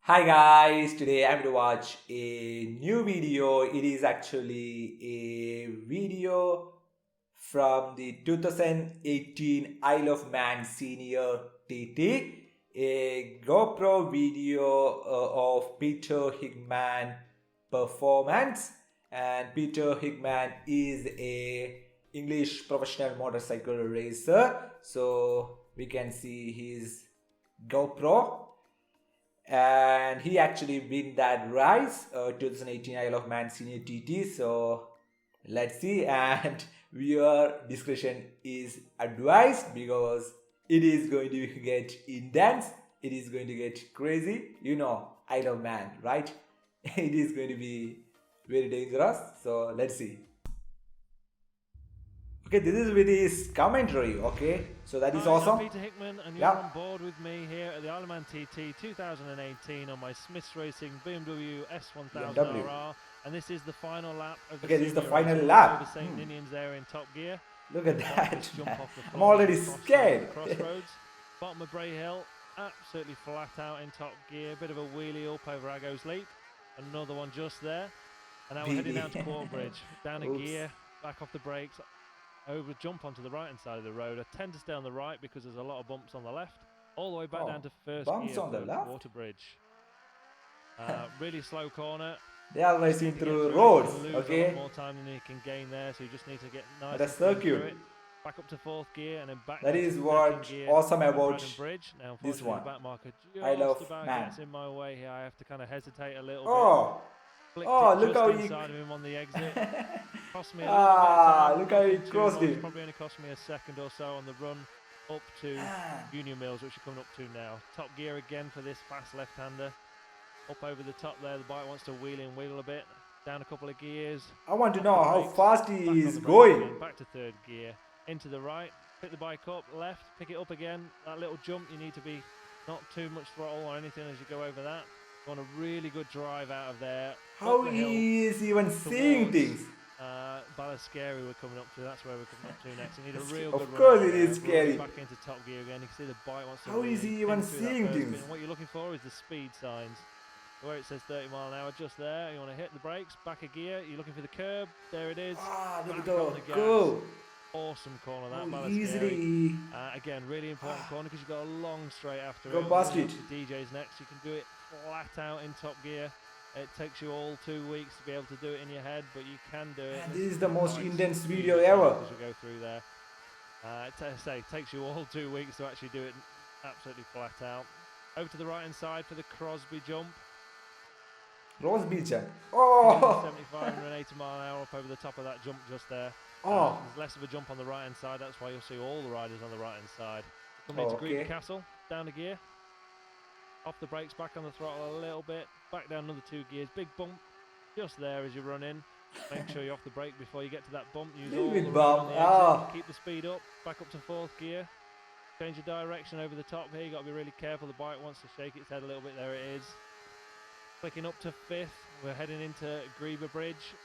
Hi guys, today I'm going to watch a new video. It is actually a video from the 2018 Isle of Man Senior TT, a GoPro video of Peter Hickman performance. And Peter Hickman is a English professional motorcycle racer. So we can see his GoPro, and he actually win that race 2018 Isle of Man Senior TT. So let's see, and viewer discretion is advised because it is going to get intense, it is going to get crazy, Isle of Man, right? It is going to be very dangerous, so let's see. Okay, this is with his commentary. Okay, so that is awesome. I'm Peter Hickman, and you're on board with me here at the Isle of Man TT 2018 on my Smiths Racing BMW S1000RR, and this is the final lap of the this is the final lap. The St. Ninians there in top gear. Look at that. I'm already scared. Crossroads, bottom of Bray Hill, absolutely flat out in top gear. Bit of a wheelie up over Aggo's Leap, another one just there, and now we're heading down to Quarterbridge, down a gear, back off the brakes. Over jump onto the right hand side of the road. I tend to stay on the right because there's a lot of bumps on the left. All the way back down to first bumps gear on the left? Waterbridge. Really slow corner. They are racing through roads. Okay. A lot more time than you can gain there, so you just need to get nice. The circuit. Back up to fourth gear and then back. That is what awesome about bridge. Now, this one. The back marker just I love about man. gets in my way here. I have to kind of hesitate a little bit. Look how he inside of him on the exit. Cost me a look how he crossed it. Probably only cost me a second or so on the run up to Union Mills, which you're coming up to now. Top gear again for this fast left-hander. Up over the top there, the bike wants to wheel in, wiggle a bit. Down a couple of gears. I want to know how fast he is going. Back to third gear, into the right, pick the bike up, left, pick it up again. That little jump, you need to be not too much throttle or anything as you go over that. You want a really good drive out of there. How he is even seeing things. Scary we're coming up to. That's where we're coming up to next. You need a real good. Of course, it is scary. Back into top gear again. You can see the bike wants to. How is he even seeing things? What you're looking for is the speed signs. Where it says 30 mile an hour, just there. You want to hit the brakes, back a gear. You're looking for the curb. There it is. There we go. Go. Awesome corner that. Easily. Again, really important corner because you've got a long straight after it. Go past it. DJ's next. You can do it flat out in top gear. It takes you all 2 weeks to be able to do it in your head, but you can do it. And this is the most intense video ever. As you go through there, it takes you all 2 weeks to actually do it absolutely flat out. Over to the right hand side for the Crosby jump. Crosby jump. Oh! 75 and 80 mile an hour up over the top of that jump just there. Oh! There's less of a jump on the right hand side. That's why you'll see all the riders on the right hand side. Coming into Green Castle, down a gear. Off the brakes, back on the throttle a little bit, back down another 2 gears, big bump just there as you run in. Make sure you're off the brake before you get to that bump. Use all the bump. Keep the speed up, back up to 4th gear. Change your direction over the top here. You've got to be really careful. The bike wants to shake its head a little bit. There it is. Clicking up to 5th. We're heading into Griever Bridge.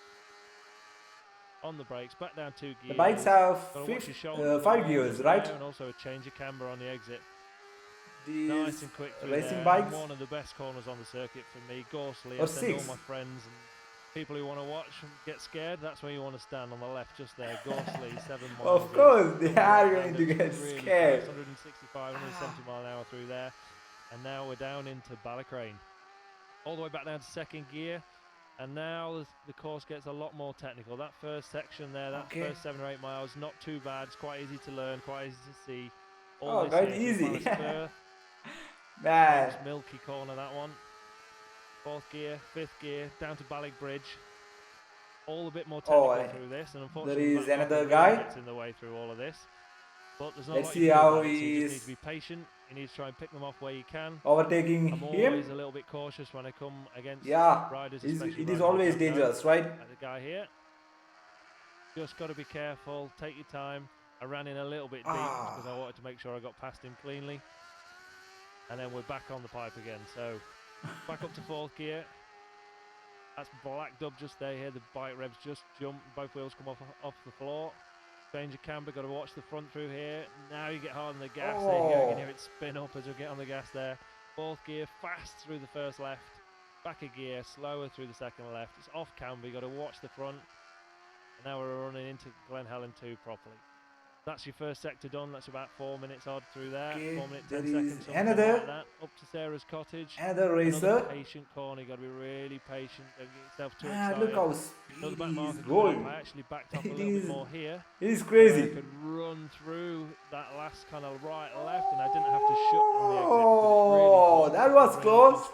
On the brakes, back down 2 gears. The bikes have 5 gears, right? And also a change of camber on the exit. These nice and quick racing bikes. One of the best corners on the circuit for me. Gorsley. Or I send 6. all my friends and people who want to watch and get scared. That's where you want to stand on the left, just there. Gorsley, 7 miles. Of course, they are going to get really scared. Fast, 165, 170 mile an hour through there, and now we're down into Ballacrane. All the way back down to 2nd gear. And now the course gets a lot more technical. That first section there, that first 7 or 8 miles, not too bad. It's quite easy to learn, quite easy to see. All quite easy. Man. Milky corner, that one. 4th gear, 5th gear, down to Ballick Bridge. All a bit more technical through this. And unfortunately, there is another guy gets in the way through all of this. But there's not Let's see how he is. You just need to be patient. You need to try and pick them off where you can. Overtaking I'm him. always a little bit cautious when I come against riders. It is always dangerous, right? Like the guy here. Just got to be careful. Take your time. I ran in a little bit deep because I wanted to make sure I got past him cleanly. And then we're back on the pipe again. So back up to 4th gear. That's black dub just there. Here the bike revs just jump. Both wheels come off the floor. Change of camber, got to watch the front through here. Now you get hard on the gas. There you go. You can hear it spin up as we get on the gas there. Fourth gear, fast through the first left. Back a gear, slower through the second left. It's off camber, you got to watch the front. And now we're running into Glen Helen 2 properly. That's your first sector done. That's about 4 minutes odd through there. Okay, 4 minutes, there 10 is seconds, something another- like that. Up to Sarah's cottage. Another Another racer. patient corner. You got to be really patient. Don't get yourself too Ah, excited. look how Another speedy back he's marker coming going. up. I actually backed off a It little bit is- more here. It is I crazy. could run through that last kind of right left, and I didn't have to shut on the exit. Oh, that was close.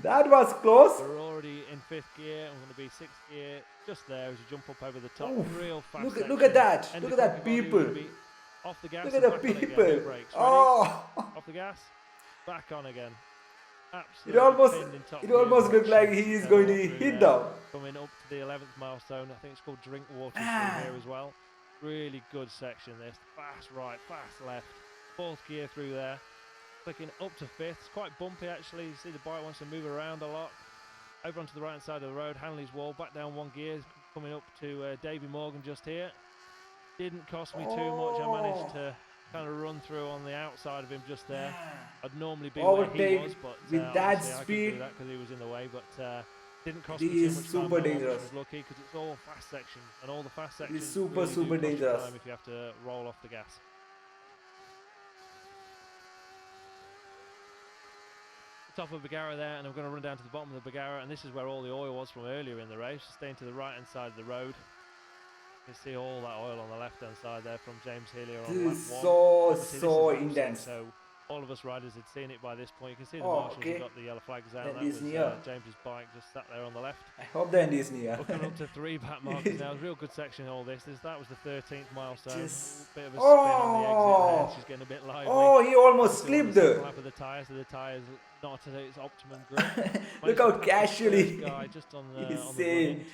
That was close. We're already in 5th gear. I'm going to be 6th gear. Just there as you jump up over the top. Oof. Real fast. Look at that. End Look of at that Cronkey body, people. Off the gas. Look at and the back on again, people. no brakes. Ready? Oh, Off the gas. Back on again. it Absolutely almost pinned in top it gear. almost looked like he is going to Through hit there. down. Coming up to the 11th milestone. I think it's called Drink Water Ah. through here as well. Really good section this. Fast right, fast left. 4th gear through there. Clicking up to 5th. It's quite bumpy actually. You see the bike wants to move around a lot. Over onto the right hand side of the road. Hanley's Wall. Back down 1 gear. Coming up to Davy Morgan just here. Didn't cost me too much. I managed to kind of run through on the outside of him just there. I'd normally be where he Overtake was, but with that obviously I couldn't speed. do that because he was in the way. But didn't cost It me too is much super time at all, which dangerous. was lucky because it's all fast sections, and all the fast It is sections super, really do super cost you dangerous. time if you have to roll off the gas. Top of Bagara there, and I'm going to run down to the bottom of the Bagara, and this is where all the oil was from earlier in the race. Staying to the right hand side of the road. You can see all that oil on the left hand side there from James Hillier on lap This is 1. so Obviously, this is racing, intense. so all of us riders had seen it by this point. You can see the Oh, marshals okay. have got the yellow flags out. That That is was near. James's bike just sat there on the left. I hope the end is near. We're coming up to 3 back markers now. Real good section all this. That was the 13th milestone. Just- Bit of a spin on the exit Oh. there. She's getting a bit lively. Oh, he almost Still on slipped the second there. lap of the tyres, so the tyres not at its optimum grip. Look how Managed to pass the casually first guy just on the he's run saying.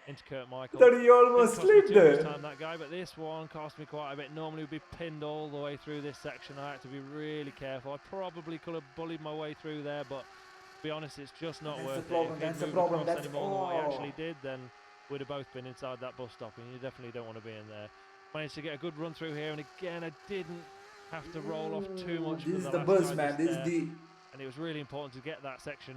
into Kurt Michael. Thought he almost Didn't cost me slipped too much there. time, that guy, but this one cost me quite a bit. Normally would be pinned all the way through this section. I had to be really careful. I probably could have bullied my way through there, but to be honest, it's just not That's worth the it. problem, If he'd that's the moved problem, across that's- any more than what he oh. actually did, then we'd have both been inside that bus stop, and you definitely don't want to be in there. Managed to get a good run through here, and again, I didn't have to roll off too much. This from is the the last buzz, guy man. just This is there. the. And it was really important to get that section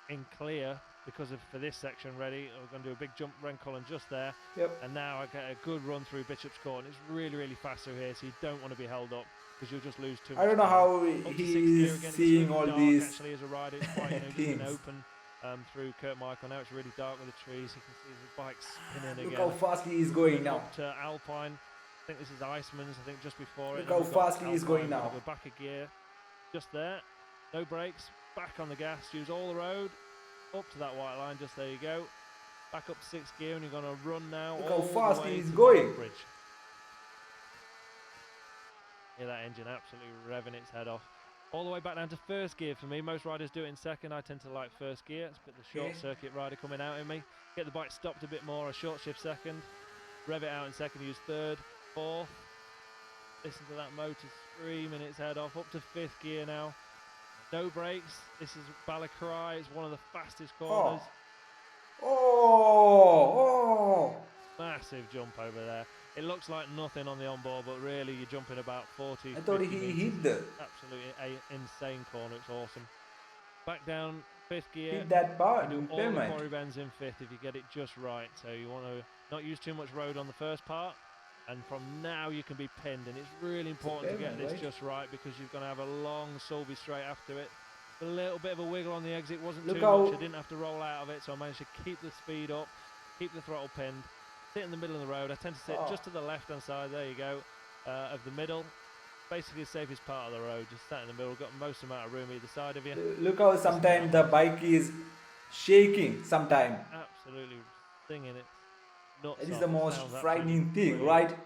in clear because of for this section ready. We're going to do a big jump Rencolin just there, Yep. and now I get a good run through Bishop's Court, and it's really, really fast through here, so you don't want to be held up because you'll just lose too much I don't know time. how Up to 6th he gear is again, it's seeing really all dark these. actually as a rider. It's quite just been things. open through Kurt Michael. Now it's really dark with the trees. You can see the bike spinning Look again. how fast he is going now. Up to Alpine. I think this is Iceman's. I think just before it. Look And how we've got fast he is Alpine. going We're gonna now. Go back a gear. Just there. No brakes. Back on the gas. Use all the road. Up to that white line. Just there you go. Back up to 6th gear, and you're going to run now. Look how all the fast way he is to going. Mark Bridge. Hear that engine absolutely revving its head off. All the way back down to 1st gear for me. Most riders do it in 2nd. I tend to like 1st gear. It's a bit the short Okay. circuit rider coming out in me. Get the bike stopped a bit more. A short shift 2nd. Rev it out in 2nd. Use 3rd, 4th. Listen to that motor screaming its head off. Up to 5th gear now. No brakes. This is Balakrai. It's one of the fastest corners. Oh. Massive jump over there. It looks like nothing on the onboard, but really you're jumping about 40. I thought 50 he meters. hit the. Absolutely insane corner. It's awesome. Back down 5th gear. Hit that part. You do all the Impairment. quarry bends in 5th if you get it just right. So you want to not use too much road on the first part. And from now you can be pinned. And it's really important to get impairment, this right? just right because you're going to have a long Sulby straight after it. A little bit of a wiggle on the exit. Wasn't Look too how- much. I didn't have to roll out of it. So I managed to keep the speed up. Keep the throttle pinned. Sit in the middle of the road. I tend to sit Oh. just to the left hand side. There you go. Of the middle. Basically the safest part of the road. Just sat in the middle. Got most amount of room either side of you. Look how sometimes the bike is shaking. Sometime. Absolutely singing it. Nuts It is off. the It most sounds frightening absolutely thing, brilliant.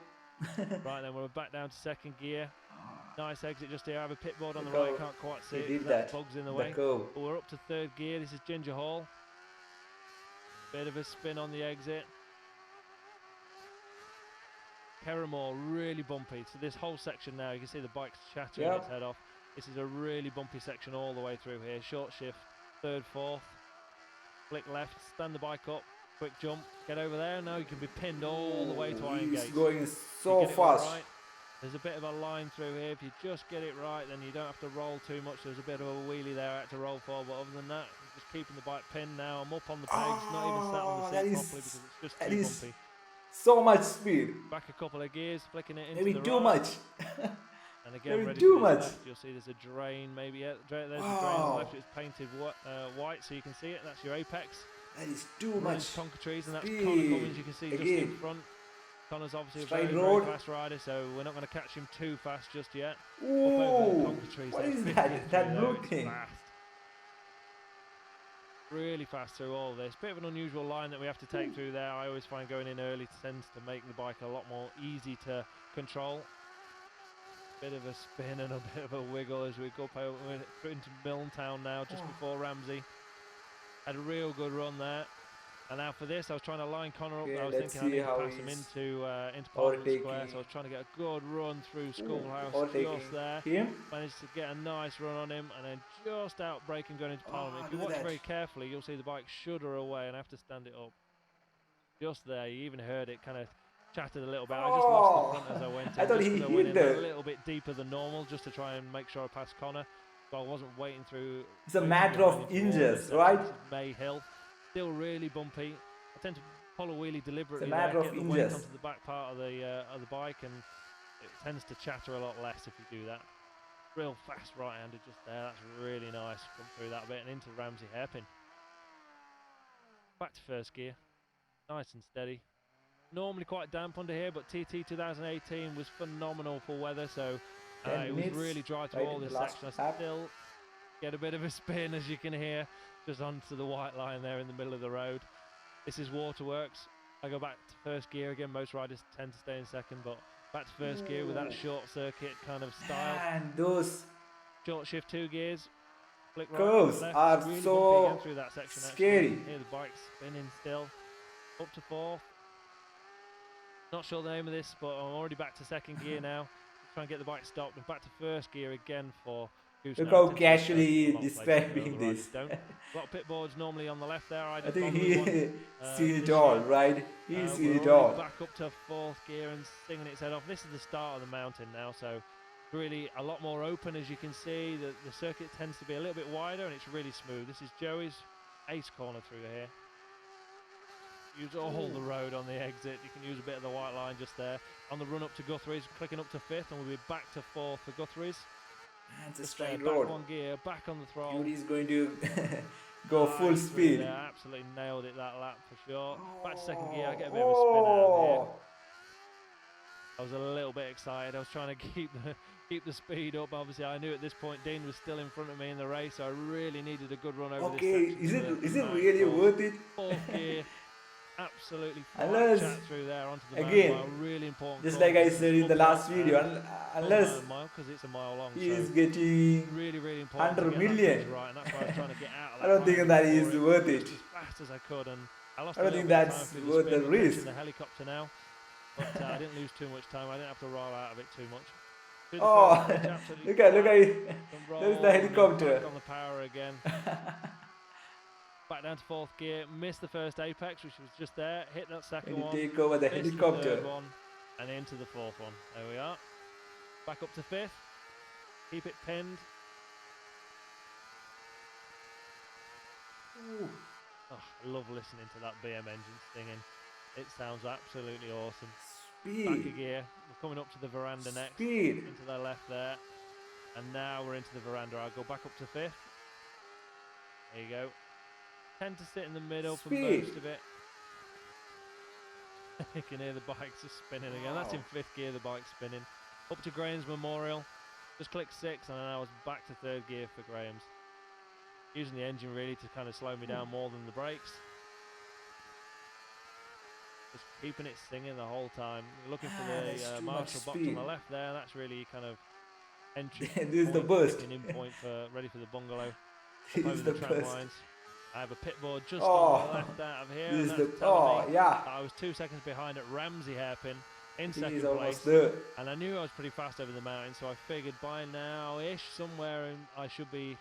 right? Right then, we're back down to 2nd gear. Nice exit just here. I have a pit board on the Look right. how Can't quite see he it. did 'cause that. bug's in the The way. curve. But we're up to 3rd gear. This is Ginger Hall. Bit of a spin on the exit. Kerramore, really bumpy. So this whole section now, you can see the bike's shattering Yep. its head off. This is a really bumpy section all the way through here. Short shift, 3rd, 4th. Flick left, stand the bike up, quick jump, get over there. Now you can be pinned all the way to Iron He's Gates. going You so get it all fast. right, There's a bit of a line through here. If you just get it right, then you don't have to roll too much. There's a bit of a wheelie there I had to roll for, but other than that, I'm just keeping the bike pinned now. I'm up on the pegs, not even sat on the seat properly because it's just too bumpy. So much speed. Back a couple of gears, flicking it into Maybe the too right. much. And again, Maybe ready too for this much. left. You'll see there's a drain, maybe. Yeah, there's a drain on the left. It's painted white, so you can see it. That's your apex. That is too much. Tonka trees, and that's speed. Connor Cummins. You can see Again. just in front. Connor's obviously a very, very fast rider, so we're not going to catch him too fast just yet. Ooh, up over the Tonka trees. What is that? That blue thing. Fast. Really fast through all of this. Bit of an unusual line that we have to take through there. I always find going in early tends to make the bike a lot more easy to control. Bit of a spin and a bit of a wiggle as we go up over into Milntown now, just before Ramsey. Had a real good run there. And now for this, I was trying to line Connor up. I was thinking I need to pass him into Parliament Square, so I was trying to get a good run through Schoolhouse just there. Managed to get a nice run on him, and then just out braking going into Parliament. If you watch very carefully, you'll see the bike shudder away, and I have to stand it up. Just there, you even heard it kind of chattered a little bit. I just lost the front as I went in. I thought he went in a little bit deeper than normal, just to try and make sure I passed Connor. So I wasn't waiting through. It's a matter of inches, right? May Hill. Still really bumpy. I tend to pull a wheelie deliberately. It's a matter of get the weight onto the back part of the bike, and it tends to chatter a lot less if you do that. Real fast right-hander just there. That's really nice. Come through that bit and into Ramsey hairpin. Back to first gear. Nice and steady. Normally quite damp under here, but TT 2018 was phenomenal for weather, so it was really dry through all this section. I still get a bit of a spin, as you can hear, just onto the white line there in the middle of the road. This is Waterworks. I go back to first gear again. Most riders tend to stay in second, but back to first gear with that short circuit kind of style. And those short shift 2 gears. Flick right, curves left, are really so through that section, scary. Hear the bike spinning still. Up to fourth. Not sure the name of this, but I'm already back to second gear now. Try and get the bike stopped, and back to first gear again for. Look how casually describing this. A lot of pit boards normally on the left there. I think he seen it all, right? He's seen it all. Back up to fourth gear and singing its head off. This is the start of the mountain now, so really a lot more open, as you can see. The circuit tends to be a little bit wider, and it's really smooth. This is Joey's ace corner through here. Use all the road on the exit. You can use a bit of the white line just there. On the run up to Guthrie's, clicking up to fifth, and we'll be back to fourth for Guthrie's. It's a straight road. Back one gear, back on the throttle. Judy's going to go full speed. Yeah, absolutely nailed it that lap for sure. Back to second gear, I get a bit of a spin out of here. I was a little bit excited. I was trying to keep the speed up. Obviously, I knew at this point Dean was still in front of me in the race, so I really needed a good run over this section. Is it really worth it? Fourth gear. Absolutely unless through there onto the again really important just like I said in the last video, unless because it's a mile long, he is getting really important 100 million right, and that's why I was trying to get out of that. I don't think that is worth it. As fast as I could, and I lost I don't think that's worth the risk. The helicopter now, but I didn't lose too much time. I didn't have to roll out of it too much. Oh, look at it. There's the helicopter. On the power again. Back down to fourth gear, missed the first apex, which was just there, hit that second one, take over the helicopter, the third one, and into the fourth one. There we are. Back up to fifth, keep it pinned. Oh, I love listening to that BM engine singing. It sounds absolutely awesome. Speed. Back a gear, we're coming up to the veranda next. Speed. Into the left there, and now we're into the veranda. I'll go back up to fifth. There you go. Tend to sit in the middle for most of it. You can hear the bike's just spinning again. That's in fifth gear, the bike's spinning. Up to Graham's Memorial. Just click 6, and then I was back to third gear for Graham's. Using the engine really to kind of slow me down more than the brakes. Just keeping it singing the whole time. Looking for the marshal box on the left there. That's really kind of entry. This is the burst. In point for ready for the bungalow. This is the tram burst. lines. I have a pit board just on the left out of here. This and is the I was 2 seconds behind at Ramsey hairpin in second place. And I knew I was pretty fast over the mountain, so I figured by now-ish, somewhere I should be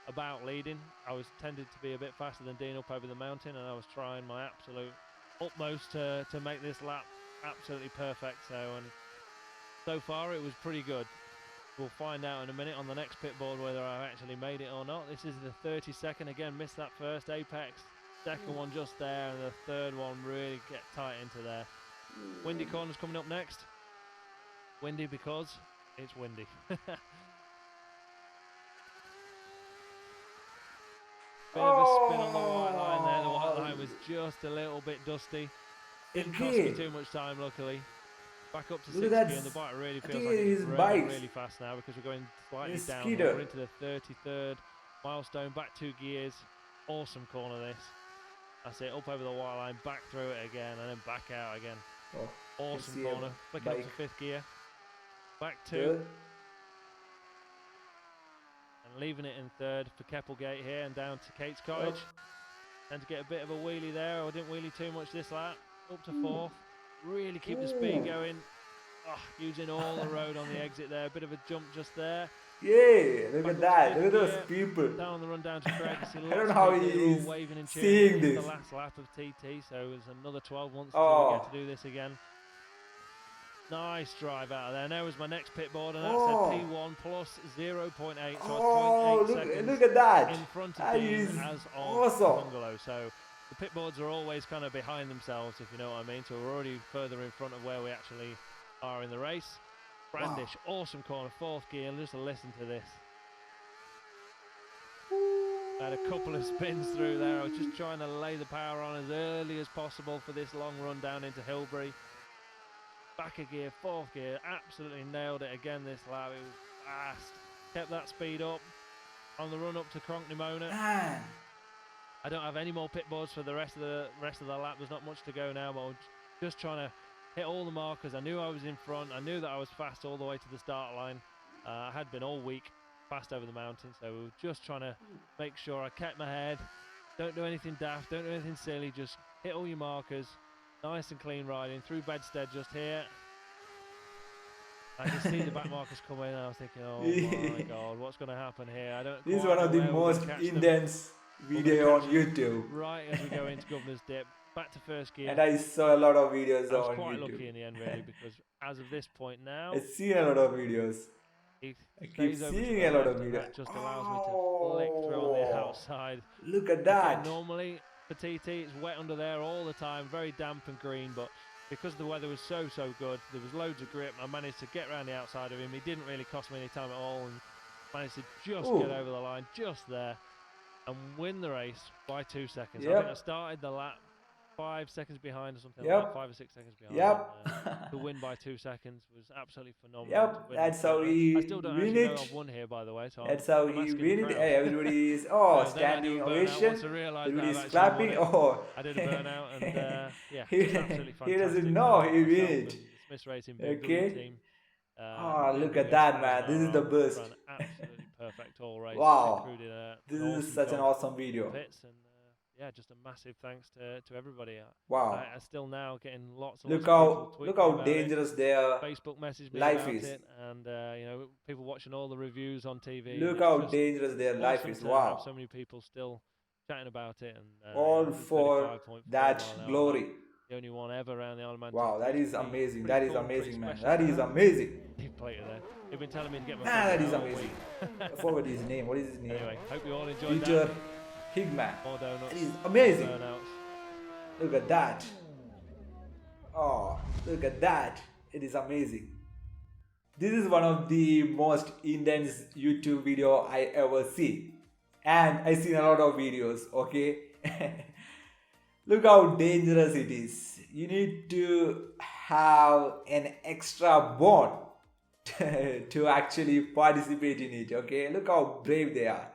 about leading. I was tended to be a bit faster than Dean up over the mountain, and I was trying my absolute utmost to make this lap absolutely perfect. So, and So far, it was pretty good. We'll find out in a minute on the next pit board whether I've actually made it or not. This is the 32nd. Again, missed that first apex. Second one just there, and the third one really get tight into there. Windy corners coming up next. Windy because it's windy. Bit of a spin on the white line there. The white line was just a little bit dusty. Didn't cost me too much time, luckily. Back up to 6 gear, and the bike really feels like it's really fast now because we're going slightly down here. We're into the 33rd milestone, back 2 gears. Awesome corner this. That's it, up over the white line, back through it again, and then back out again. Oh, awesome corner. Flicking up to 5th gear. Back 2. And leaving it in 3rd for Keppelgate here and down to Kate's Cottage. And to get a bit of a wheelie there. I didn't wheelie too much this lap. Up to 4th. Really keep the speed going. Oh, using all the road on the exit there. A bit of a jump just there. Yeah, look at that. Look at those people. Down on the run down to Greg. I don't know how he's waving and seeing this. The last lap of TT, so there's another 12 months till we get to do this again. Nice drive out of there. And there was my next pit board, and that's a P1 plus 0.8. So 0.8 seconds. Look at that. In front of me as of Bungalow. So the pit boards are always kind of behind themselves, if you know what I mean. So we're already further in front of where we actually are in the race. Brandish, awesome corner, 4th gear, and just listen to this. I had a couple of spins through there. I was just trying to lay the power on as early as possible for this long run down into Hilbury. Back a gear, 4th gear, absolutely nailed it again this lap. It was fast. Kept that speed up on the run up to Cronkney-Mona. I don't have any more pit boards for the rest of the lap. There's not much to go now, but I'm just trying to hit all the markers. I knew I was in front. I knew that I was fast all the way to the start line. I had been all week fast over the mountain, so we were just trying to make sure I kept my head. Don't do anything daft, don't do anything silly, just hit all your markers. Nice and clean riding through Bedstead just here. I can see the back markers coming, and I was thinking, oh my god, what's going to happen here? I don't. This is one of the most intense video on YouTube. Right as we go into Governor's Dip. Back to 1st gear. And I saw a lot of videos on YouTube. I was quite lucky in the end, really, because as of this point now, I've seen a lot of videos. I keep seeing a lot of videos. That just allows me to flick through on the outside. Look at that. Okay, normally for TT, it's wet under there all the time, very damp and green, but because the weather was so good, there was loads of grip. I managed to get around the outside of him. He didn't really cost me any time at all, and managed to just get over the line, just there, and win the race by 2 seconds. I think I started the lap 5 seconds behind or something like that, 5 or 6 seconds behind. To win by 2 seconds was absolutely phenomenal. That's how he I still don't actually know I've won here, by the way. So that's how he win it. Everybody is standing ovation. Everybody is clapping. I did a burnout, and yeah, he, absolutely fantastic. He doesn't know he win it. Smith Racing team. Look at that, man. This is the best. Absolutely perfect all race. Wow. This is such an awesome video. Yeah, just a massive thanks to everybody. Wow! I still now getting lots of look how dangerous their Facebook message me life about is, it, and you know, people watching all the reviews on TV. Look how dangerous their life is! Wow! So many people still chatting about it, and all for that glory. The only one ever around the Isle of Man. Wow, that is amazing! That is amazing, man! That is amazing! You've been telling me to get my. That is amazing. I forgot his name. What is his name? Anyway, hope you all enjoyed Peter that. Hickman. More donuts. It is amazing. Burnouts. Look at that. Oh, look at that. It is amazing. This is one of the most intense YouTube video I ever see. And I seen a lot of videos, okay? Look how dangerous it is. You need to have an extra bone to actually participate in it, okay? Look how brave they are.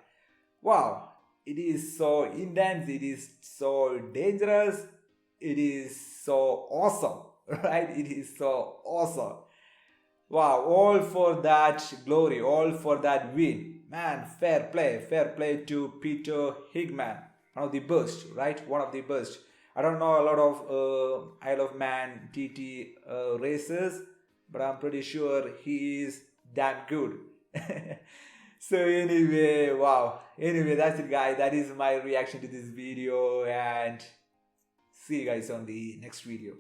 Wow. It is so intense, it is so dangerous, it is so awesome, right? It is so awesome. Wow, all for that glory, all for that win. Man, fair play to Peter Hickman. One of the best, right? One of the best. I don't know a lot of Isle of Man TT races, but I'm pretty sure he is damn good. So anyway, wow. Anyway, that's it, guys. That is my reaction to this video, and see you guys on the next video.